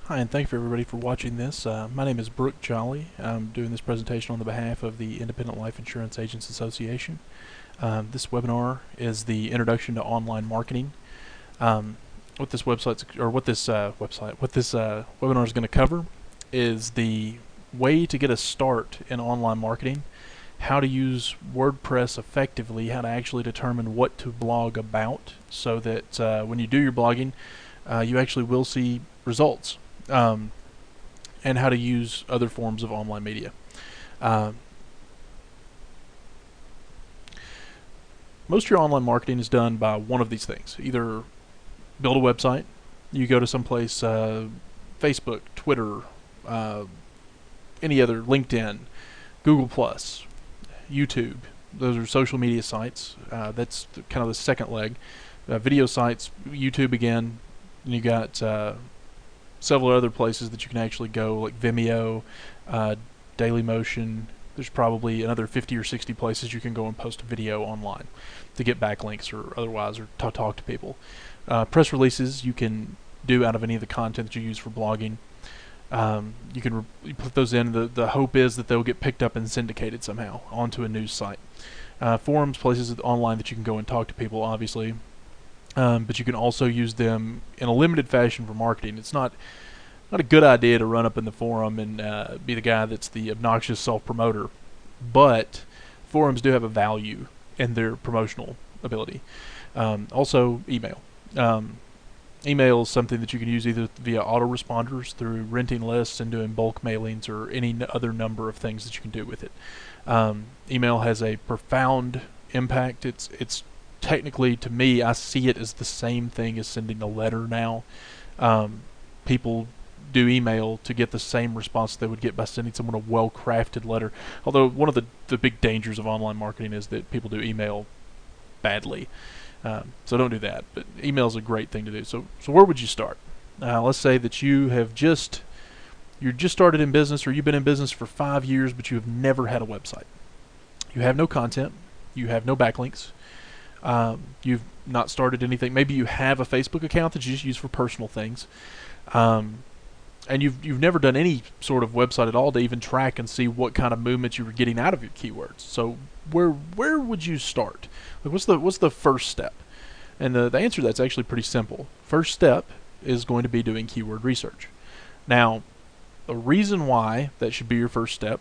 Hi, and thank you everybody for watching this. My name is Brooke Jolly. I'm doing this presentation on the behalf of the Independent Life Insurance Agents Association. This webinar is the introduction to online marketing. What this webinar is going to cover is the way to get a start in online marketing, how to use WordPress effectively, how to actually determine what to blog about, so that when you do your blogging, you actually will see results. And how to use other forms of online media. Most of your online marketing is done by one of these things. Either build a website, you go to someplace, Facebook, Twitter, any other, LinkedIn, Google+, YouTube. Those are social media sites. That's kind of the second leg. Video sites, YouTube again, and you got several other places that you can actually go, like Vimeo, Dailymotion. There's probably another 50 or 60 places you can go and post a video online to get backlinks or otherwise, or to talk to people. Press releases you can do out of any of the content that you use for blogging. You can put those in. The hope is that they'll get picked up and syndicated somehow onto a news site. Forums, places online that you can go and talk to people, obviously. But you can also use them in a limited fashion for marketing. It's not a good idea to run up in the forum and be the guy that's the obnoxious self-promoter, but forums do have a value in their promotional ability. Also, email. Email is something that you can use either via autoresponders, through renting lists and doing bulk mailings, or any other number of things that you can do with it. Email has a profound impact. It's technically, to me, I see it as the same thing as sending a letter now. People do email to get the same response they would get by sending someone a well-crafted letter. Although one of the big dangers of online marketing is that people do email badly. So don't do that. But email is a great thing to do. So where would you start? Let's say that you're just started in business, or you've been in business for 5 years, but you have never had a website. You have no content. You have no backlinks. You've not started anything. Maybe you have a Facebook account that you just use for personal things, and you've never done any sort of website at all to even track and see what kind of movement you were getting out of your keywords. So where would you start? Like, what's the first step? And the answer to that's actually pretty simple. First step is going to be doing keyword research. Now, the reason why that should be your first step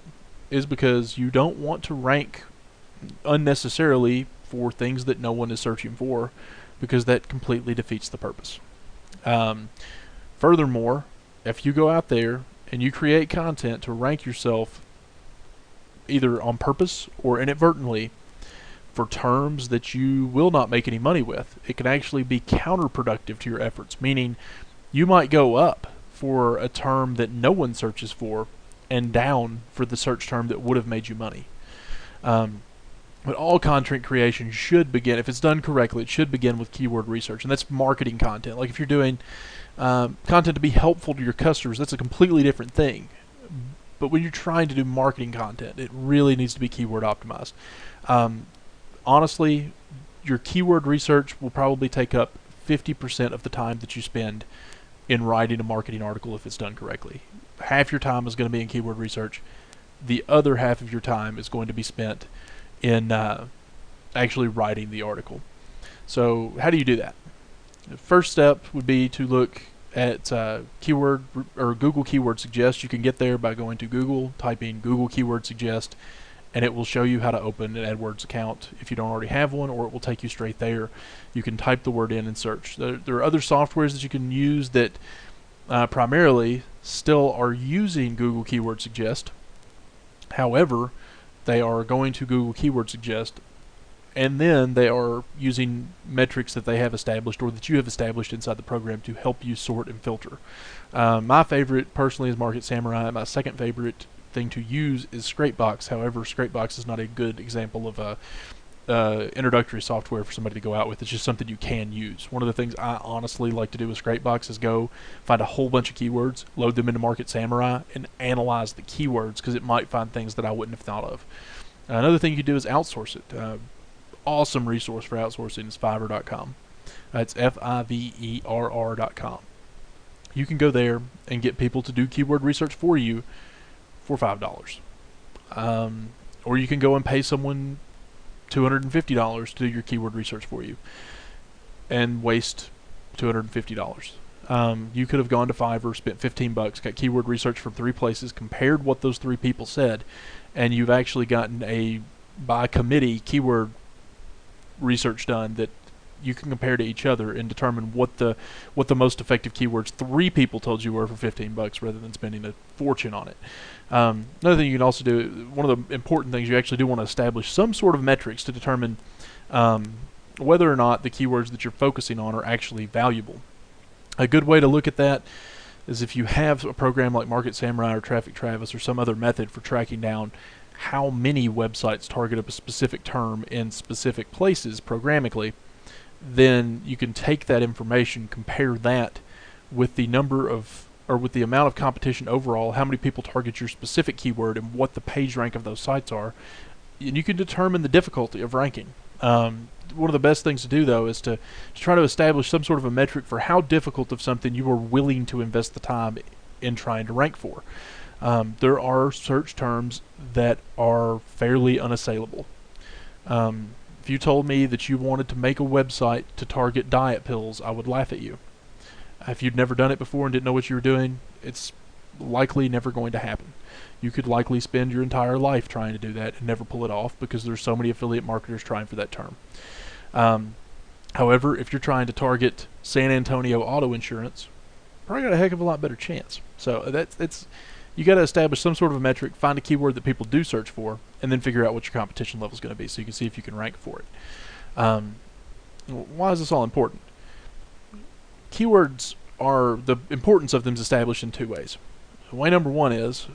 is because you don't want to rank unnecessarily for things that no one is searching for, because that completely defeats the purpose. Furthermore, if you go out there and you create content to rank yourself either on purpose or inadvertently for terms that you will not make any money with, it can actually be counterproductive to your efforts, meaning you might go up for a term that no one searches for and down for the search term that would have made you money. But all content creation should begin, if it's done correctly, it should begin with keyword research. And that's marketing content. Like if you're doing content to be helpful to your customers, that's a completely different thing. But when you're trying to do marketing content, it really needs to be keyword optimized. Honestly, your keyword research will probably take up 50% of the time that you spend in writing a marketing article if it's done correctly. Half your time is going to be in keyword research. The other half of your time is going to be spent in actually writing the article. So how do you do that? The first step would be to look at keyword or Google Keyword Suggest. You can get there by going to Google, typing Google Keyword Suggest, and it will show you how to open an AdWords account if you don't already have one, or it will take you straight there. You can type the word in and search. There are other softwares that you can use that primarily still are using Google Keyword Suggest. However, they are going to Google Keyword Suggest, and then they are using metrics that they have established or that you have established inside the program to help you sort and filter. My favorite personally is Market Samurai. My second favorite thing to use is Scrapebox. However, Scrapebox is not a good example of a introductory software for somebody to go out with. It's just something you can use. One of the things I honestly like to do with Scrapebox is go find a whole bunch of keywords, load them into Market Samurai, and analyze the keywords, because it might find things that I wouldn't have thought of. Another thing you can do is outsource it. Awesome resource for outsourcing is Fiverr.com. It's Fiverr.com. You can go there and get people to do keyword research for you for $5. Or you can go and pay someone $250 to do your keyword research for you and waste $250. You could have gone to Fiverr, spent $15, got keyword research from 3 places, compared what those 3 people said, and you've actually gotten a by committee keyword research done that you can compare to each other and determine what the most effective keywords 3 people told you were for $15 rather than spending a fortune on it. Another thing you can also do, one of the important things, you actually do want to establish some sort of metrics to determine whether or not the keywords that you're focusing on are actually valuable. A good way to look at that is if you have a program like Market Samurai or Traffic Travis or some other method for tracking down how many websites target a specific term in specific places programmatically, then you can take that information, compare that with the number of, or with the amount of competition overall, how many people target your specific keyword and what the page rank of those sites are, and you can determine the difficulty of ranking. One of the best things to do, though, is to try to establish some sort of a metric for how difficult of something you are willing to invest the time in trying to rank for. There are search terms that are fairly unassailable. If you told me that you wanted to make a website to target diet pills, I would laugh at you. If you'd never done it before and didn't know what you were doing, it's likely never going to happen. You could likely spend your entire life trying to do that and never pull it off because there's so many affiliate marketers trying for that term. However, if you're trying to target San Antonio auto insurance, probably got a heck of a lot better chance. So you got to establish some sort of a metric, find a keyword that people do search for, and then figure out what your competition level is going to be so you can see if you can rank for it. Why is this all important? Keywords are, the importance of them is established in 2 ways. Way number 1 is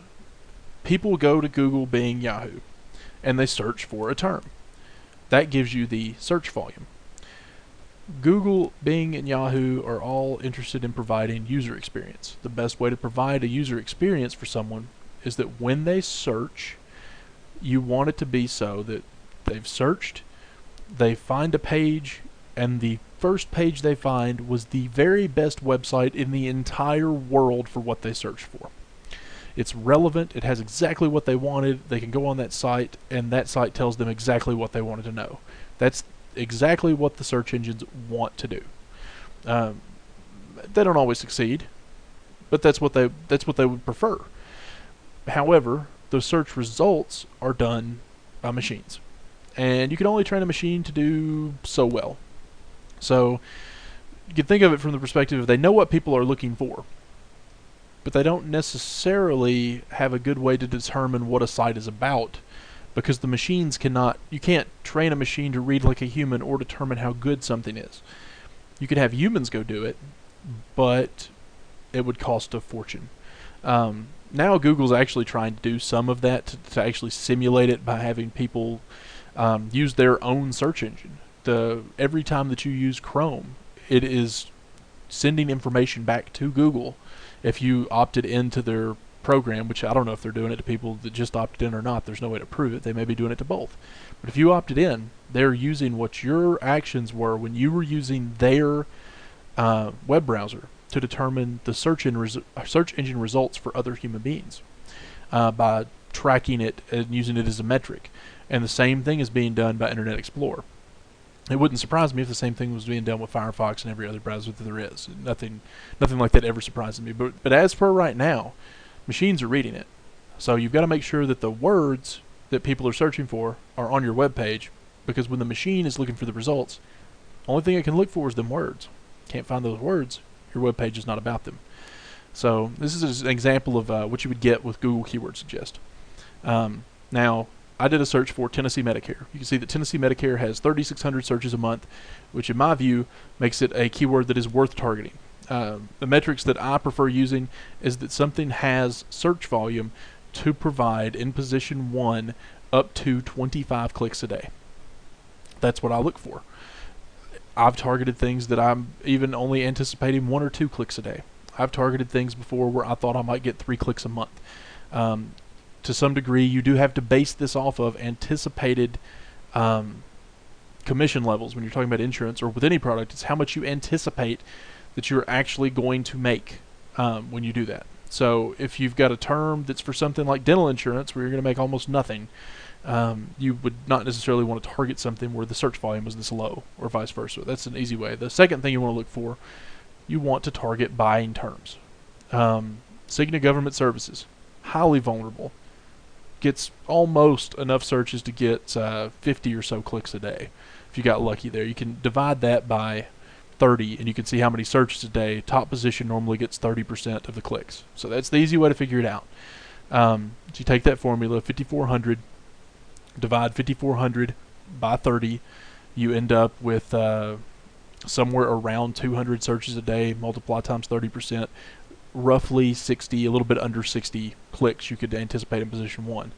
people go to Google, Bing, Yahoo, and they search for a term. That gives you the search volume. Google, Bing, and Yahoo are all interested in providing user experience. The best way to provide a user experience for someone is that when they search, you want it to be so that they've searched, they find a page, and the first page they find was the very best website in the entire world for what they searched for. It's relevant, it has exactly what they wanted, they can go on that site, and that site tells them exactly what they wanted to know. That's exactly what the search engines want to do. They don't always succeed, but that's what they would prefer. However, the search results are done by machines, and you can only train a machine to do so well. So you can think of it from the perspective of they know what people are looking for, but they don't necessarily have a good way to determine what a site is about, because the machines cannot, you can't train a machine to read like a human or determine how good something is. You could have humans go do it, but it would cost a fortune. Now Google's actually trying to do some of that to actually simulate it by having people use their own search engine. Every time that you use Chrome, it is sending information back to Google if you opted into their program, which I don't know if they're doing it to people that just opted in or not. There's no way to prove it. They may be doing it to both. But if you opted in, they're using what your actions were when you were using their web browser to determine the search engine results for other human beings by tracking it and using it as a metric. And the same thing is being done by Internet Explorer. It wouldn't surprise me if the same thing was being done with Firefox and every other browser that there is. Nothing like that ever surprises me. But as for right now, machines are reading it. So you've got to make sure that the words that people are searching for are on your web page, because when the machine is looking for the results, the only thing it can look for is them words. Can't find those words, your web page is not about them. So this is an example of what you would get with Google Keyword Suggest. Now, I did a search for Tennessee Medicare. You can see that Tennessee Medicare has 3,600 searches a month, which in my view makes it a keyword that is worth targeting. The metrics that I prefer using is that something has search volume to provide in position 1 up to 25 clicks a day. That's what I look for. I've targeted things that I'm even only anticipating 1 or 2 clicks a day. I've targeted things before where I thought I might get 3 clicks a month. To some degree, you do have to base this off of anticipated commission levels when you're talking about insurance or with any product. It's how much you anticipate that you're actually going to make. when you do that. So if you've got a term that's for something like dental insurance where you're going to make almost nothing, you would not necessarily want to target something where the search volume was this low, or vice versa. That's an easy way. The second thing you want to look for, you want to target buying terms. Cigna Government Services, highly vulnerable. Gets almost enough searches to get 50 or so clicks a day. If you got lucky there, you can divide that by 30 and you can see how many searches a day. Top position normally gets 30% of the clicks. So that's the easy way to figure it out. So you take that formula, 5,400, divide 5,400 by 30, you end up with somewhere around 200 searches a day, multiply times 30%, roughly 60, a little bit under 60 clicks you could anticipate in position 1.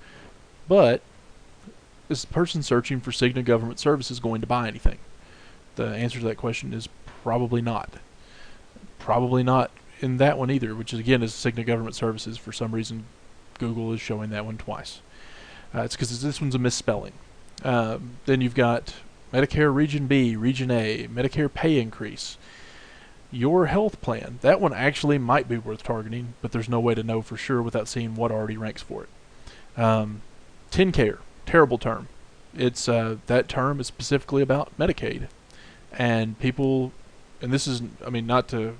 But is the person searching for Cigna Government Services going to buy anything? The answer to that question is probably not. Probably not in that one either, which is, again, is Cigna Government Services. For some reason, Google is showing that one twice. It's because this one's a misspelling. Then you've got Medicare Region B, Region A, Medicare pay increase. Your health plan, that one actually might be worth targeting, but there's no way to know for sure without seeing what already ranks for it. TennCare, terrible term. It's that term is specifically about Medicaid, and people, and this is, I mean, not to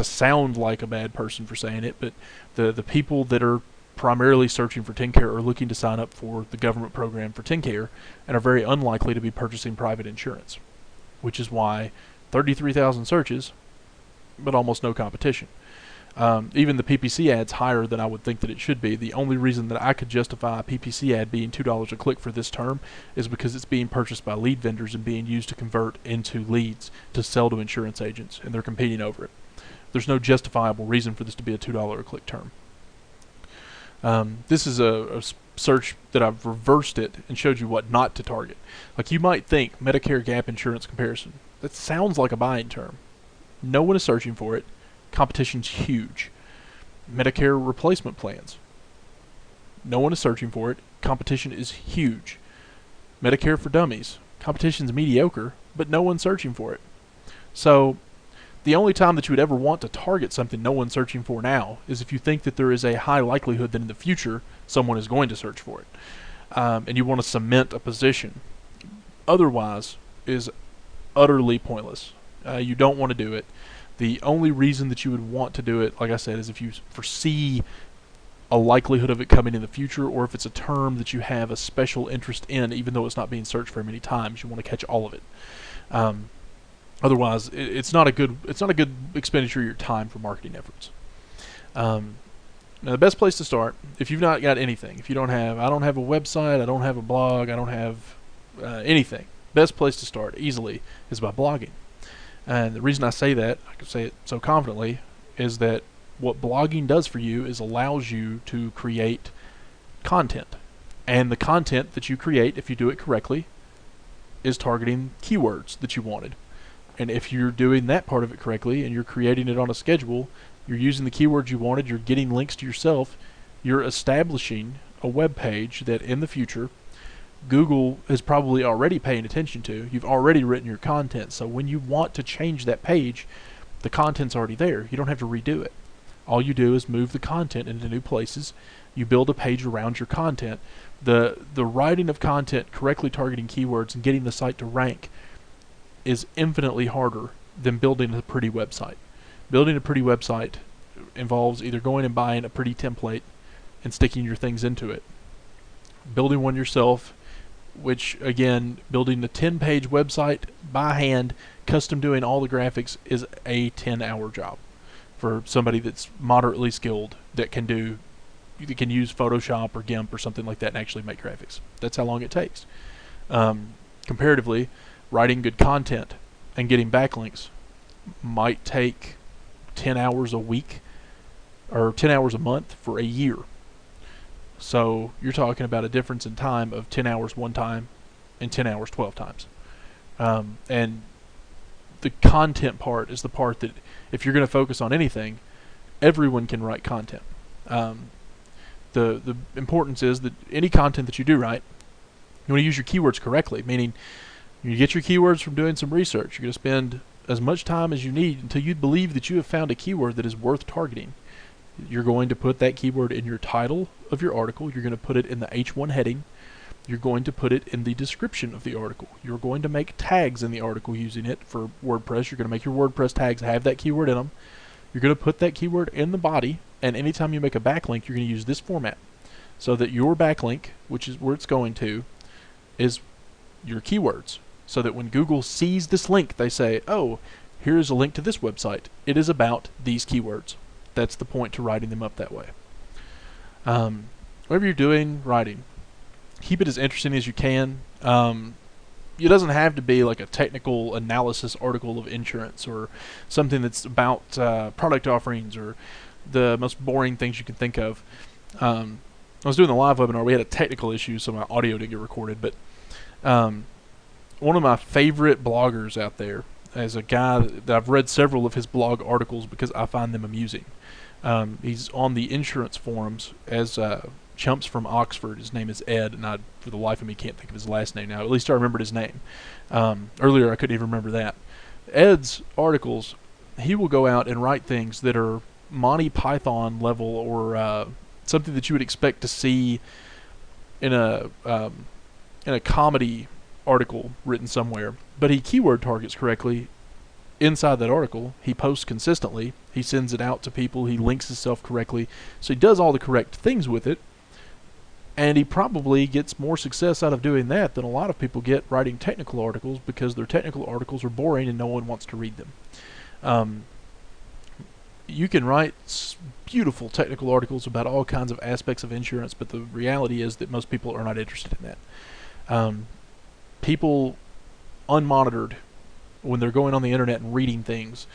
sound like a bad person for saying it, but the people that are primarily searching for TennCare are looking to sign up for the government program for TennCare and are very unlikely to be purchasing private insurance, which is why 33,000 searches, but almost no competition. Even the PPC ad's higher than I would think that it should be. The only reason that I could justify a PPC ad being $2 a click for this term is because it's being purchased by lead vendors and being used to convert into leads to sell to insurance agents, and they're competing over it. There's no justifiable reason for this to be a $2 a click term. This is a search that I've reversed it and showed you what not to target. Like, you might think Medicare gap insurance comparison. That sounds like a buying term. No one is searching for it. Competition's huge. Medicare replacement plans. No one is searching for it. Competition is huge. Medicare for dummies. Competition's mediocre, but no one's searching for it. So the only time that you would ever want to target something no one's searching for now is if you think that there is a high likelihood that in the future someone is going to search for it. And you want to cement a position. Otherwise is utterly pointless. You don't want to do it. The only reason that you would want to do it, like I said, is if you foresee a likelihood of it coming in the future, or if it's a term that you have a special interest in, even though it's not being searched very many times. You want to catch all of it. Otherwise, it's not a good expenditure of your time for marketing efforts. Now, the best place to start, if you've not got anything, if you don't have, I don't have a website, I don't have a blog, I don't have anything. Best place to start easily is by blogging. And the reason I say that, I can say it so confidently, is that what blogging does for you is allows you to create content. And the content that you create, if you do it correctly, is targeting keywords that you wanted. And if you're doing that part of it correctly and you're creating it on a schedule, you're using the keywords you wanted, you're getting links to yourself, you're establishing a web page that in the future Google is probably already paying attention to. You've already written your content, so when you want to change that page, the content's already there. You don't have to redo it. All you do is move the content into new places. You build a page around your content. The writing of content, correctly targeting keywords, and getting the site to rank is infinitely harder than building a pretty website. Building a pretty website involves either going and buying a pretty template and sticking your things into it. Building one yourself, which, again, building a 10-page website by hand, custom doing all the graphics, is a 10-hour job for somebody that's moderately skilled that can use Photoshop or GIMP or something like that and actually make graphics. That's how long it takes. Comparatively, writing good content and getting backlinks might take 10 hours a week or 10 hours a month for a year. So you're talking about a difference in time of 10 hours one time and 10 hours 12 times. And the content part is the part that, if you're going to focus on anything, everyone can write content. The importance is that any content that you do write, you want to use your keywords correctly, meaning you get your keywords from doing some research. You're going to spend as much time as you need until you believe that you have found a keyword that is worth targeting. You're going to put that keyword in your title of your article. You're going to put it in the H1 heading. You're going to put it in the description of the article. You're going to make tags in the article using it for WordPress. You're going to make your WordPress tags have that keyword in them. You're going to put that keyword in the body, and anytime you make a backlink, you're going to use this format so that your backlink, which is where it's going to, is your keywords. So that when Google sees this link, they say, oh, here's a link to this website. It is about these keywords. That's the point to writing them up that way. Whatever you're doing, writing, keep it as interesting as you can. It doesn't have to be like a technical analysis article of insurance or something that's about product offerings or the most boring things you can think of. I was doing the live webinar. We had a technical issue, so my audio didn't get recorded. But one of my favorite bloggers out there is a guy that I've read several of his blog articles because I find them amusing. He's on the insurance forums as Chumps from Oxford. His name is Ed, and I, for the life of me, can't think of his last name now. At least I remembered his name. Earlier, I couldn't even remember that. Ed's articles, he will go out and write things that are Monty Python level or something that you would expect to see in a comedy article written somewhere. But he keyword targets correctly inside that article. He posts consistently. He sends it out to people. He links himself correctly. So he does all the correct things with it. And he probably gets more success out of doing that than a lot of people get writing technical articles because their technical articles are boring and no one wants to read them. You can write beautiful technical articles about all kinds of aspects of insurance, but the reality is that most people are not interested in that. People unmonitored, when they're going on the internet and reading things,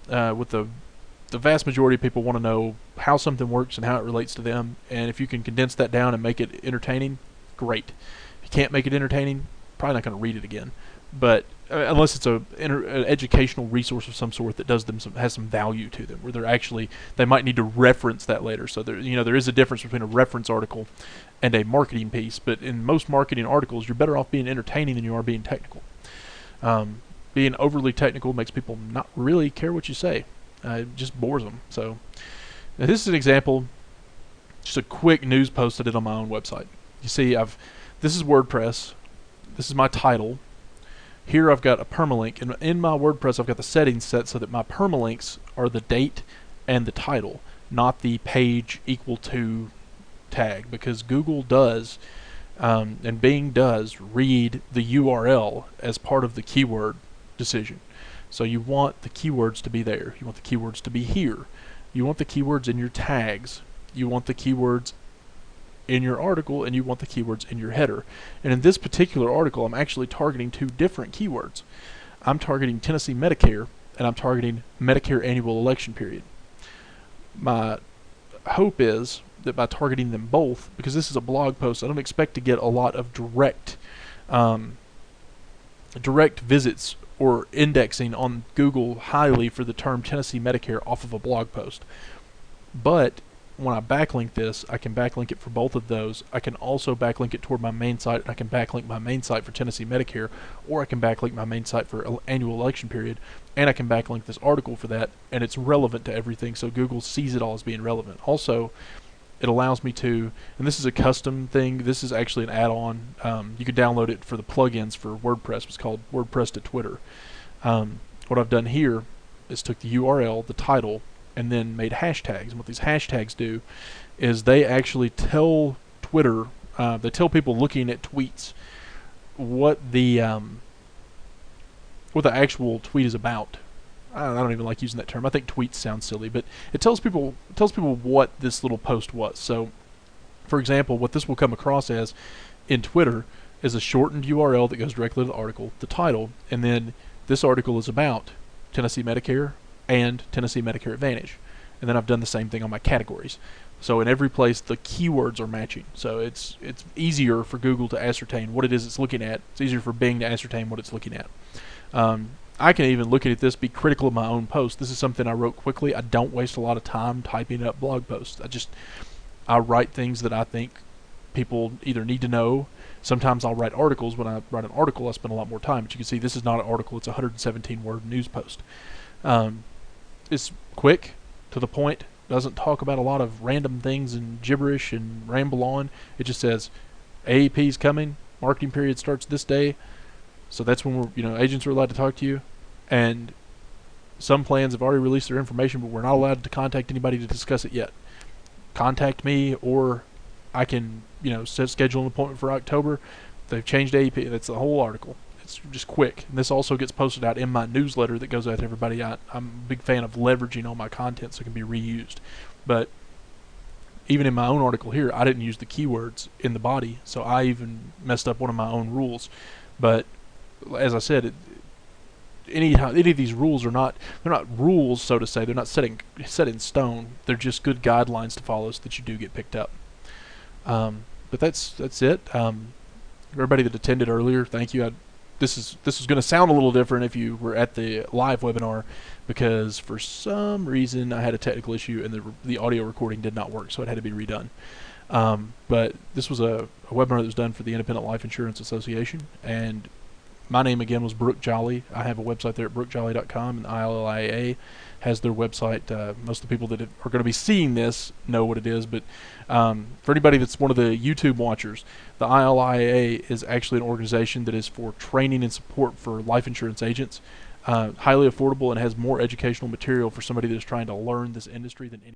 with the vast majority of people want to know how something works and how it relates to them, and if you can condense that down and make it entertaining, great. If you can't make it entertaining, probably not going to read it again. But unless it's an educational resource of some sort that has some value to them, where they might need to reference that later. So there is a difference between a reference article and a marketing piece. But in most marketing articles, you're better off being entertaining than you are being technical. Being overly technical makes people not really care what you say. It just bores them. So now this is an example, just a quick news post I did on my own website. You see, this is WordPress. This is my title. Here I've got a permalink, and in my WordPress I've got the settings set so that my permalinks are the date and the title, not the page equal to tag, because Google does and Bing does read the URL as part of the keyword decision. So you want the keywords to be there. You want the keywords to be here. You want the keywords in your tags. You want the keywords in your article, and you want the keywords in your header. And in this particular article, I'm actually targeting two different keywords. I'm targeting Tennessee Medicare, and I'm targeting Medicare annual election period. My hope is that by targeting them both, because this is a blog post, I don't expect to get a lot of direct visits or indexing on Google highly for the term Tennessee Medicare off of a blog post. But when I backlink this, I can backlink it for both of those. I can also backlink it toward my main site, and I can backlink my main site for Tennessee Medicare, or I can backlink my main site for annual election period, and I can backlink this article for that, and it's relevant to everything, so Google sees it all as being relevant. Also, it allows me to, and this is a custom thing, this is actually an add-on. You can download it for the plugins for WordPress. It's called WordPress to Twitter. What I've done here is took the URL, the title, and then made hashtags. And what these hashtags do is they actually tell Twitter, they tell people looking at tweets what the actual tweet is about. I don't even like using that term. I think tweets sound silly, but it tells people what this little post was. So, for example, what this will come across as in Twitter is a shortened URL that goes directly to the article, the title, and then this article is about Tennessee Medicare and Tennessee Medicare Advantage. And then I've done the same thing on my categories. So in every place the keywords are matching. So it's easier for Google to ascertain what it is it's looking at. It's easier for Bing to ascertain what it's looking at. I can even look at this, be critical of my own post. This is something I wrote quickly. I don't waste a lot of time typing up blog posts. I write things that I think people either need to know. Sometimes I'll write articles. When I write an article, I spend a lot more time. But you can see this is not an article. It's a 117-word news post. It's quick, to the point. Doesn't talk about a lot of random things and gibberish and ramble on. It just says, AEP's coming. Marketing period starts this day. So that's when agents are allowed to talk to you. And some plans have already released their information, but we're not allowed to contact anybody to discuss it yet. Contact me, or I can, schedule an appointment for October. They've changed AEP. That's the whole article. It's just quick. And this also gets posted out in my newsletter that goes out to everybody. I'm a big fan of leveraging all my content so it can be reused. But even in my own article here, I didn't use the keywords in the body, so I even messed up one of my own rules. But as I said, any of these rules they're not rules, so to say. They're not set in stone. They're just good guidelines to follow so that you do get picked up. But that's it. Everybody that attended earlier, thank you. This is going to sound a little different if you were at the live webinar, because for some reason I had a technical issue and the audio recording did not work, so it had to be redone. But this was a webinar that was done for the Independent Life Insurance Association, and my name again was Brooke Jolly. I have a website there at brookejolly.com, and ILIAA has their website. Most of the people that are going to be seeing this know what it is, but for anybody that's one of the YouTube watchers, the ILIAA is actually an organization that is for training and support for life insurance agents. Highly affordable, and has more educational material for somebody that's trying to learn this industry than any